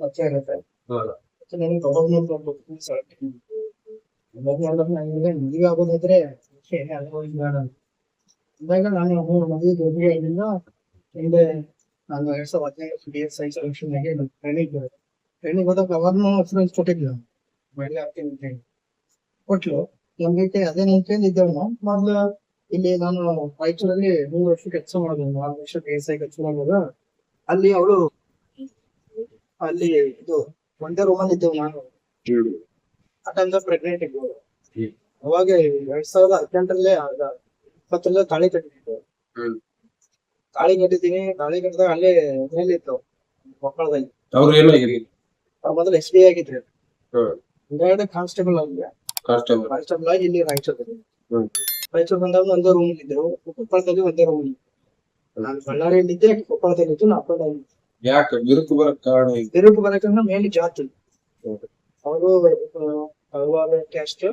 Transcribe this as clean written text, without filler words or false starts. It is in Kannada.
ಮಚ್ಚೆ ಇರುತ್ತೆ. ಹೌದು. ಮತ್ತೆ ನನಗೆ ಮದುವೆ ಆಗೋದಾದ್ರೆ ಇವಾಗ ನಾನು ಮದುವೆ ಹಿಂದೆ ನಾನು 2015 PSI ಸೆಲೆಕ್ಷನ್ ಆಗಿ ಟ್ರೈನಿಂಗ್ ಹೋದಾಗ ಅವಾಗ್ನು ಎಕ್ಸ್ಪೀರಿಯನ್ಸ್ ಕೊಟ್ಟಿದ್ಲು. ಬೆಳೆ ಹಾಕ್ತೀನಿ ಅಂತ ಹೇಳಿ ಕೊಟ್ಲು. ನಮ್ಗೆ ಅದೇ ನಿಂತಿದ್ದೇವೆ ನಾವು ಮೊದ್ಲು ಇಲ್ಲಿ ನಾನು ರಾಯಚೂರಲ್ಲಿ 3 ವರ್ಷ ಕೆಲಸ ಮಾಡೋದು, 4 ವರ್ಷ PSI ಕೆಲಸ ಮಾಡುವಾಗ ಅಲ್ಲಿ ಅವಳು ಅಲ್ಲಿ ಇದು ಒಂದೇ ರೂಮಲ್ಲಿ ಇದ್ದೇವೆ ನಾನು. ಆ ಟೈಮ್ದಾಗ ಪ್ರೆಗ್ನೆಂಟ್ ಇದ್ವು. ಅವಾಗ 2018 20 ತಾಳಿ ಕಟ್ಟಿದ್ದು. ತಾಳಿ ಕಟ್ಟಿದ್ದೀನಿ. ತಾಳಿ ಕಟ್ಟಿದಾಗ ಅಲ್ಲೇ ಮನೇಲಿ ಇತ್ತು ಮಕ್ಕಳದಲ್ಲಿ. ಅವ್ರು ಏನಾಗಿರಿ? ಅವ್ರು ಮೊದಲು SDI ಆಗಿದ್ರು. ಹಿಂಗಡೆ ಕಾನ್ಸ್ಟೇಬಲ್ ಆಗಿ ಇಲ್ಲಿ ರಾಯಚೂರು ಬಂದಾಗ ಒಂದೇ ರೂಮ್ ಇದ್ರು. ಕೊಪ್ಪಳದಲ್ಲಿ ಒಂದೇ ರೂಮ್ ಇತ್ತು. ನಾನು ಬಳ್ಳಾರಿಯಲ್ಲಿ ಇದ್ದೆ, ಕೊಪ್ಪಳದಲ್ಲಿ ಇದ್ದು. ನಾ ಯಾಕೆ ಬಿರುಕು ಬರಕ್ ಕಾರಣ? ಬಿರುಕು ಬರಕಂದ್ರೆ ಮೇಲೆ ಜಾತಿ ಅವರು ಕ್ಯಾಸ್ಟ್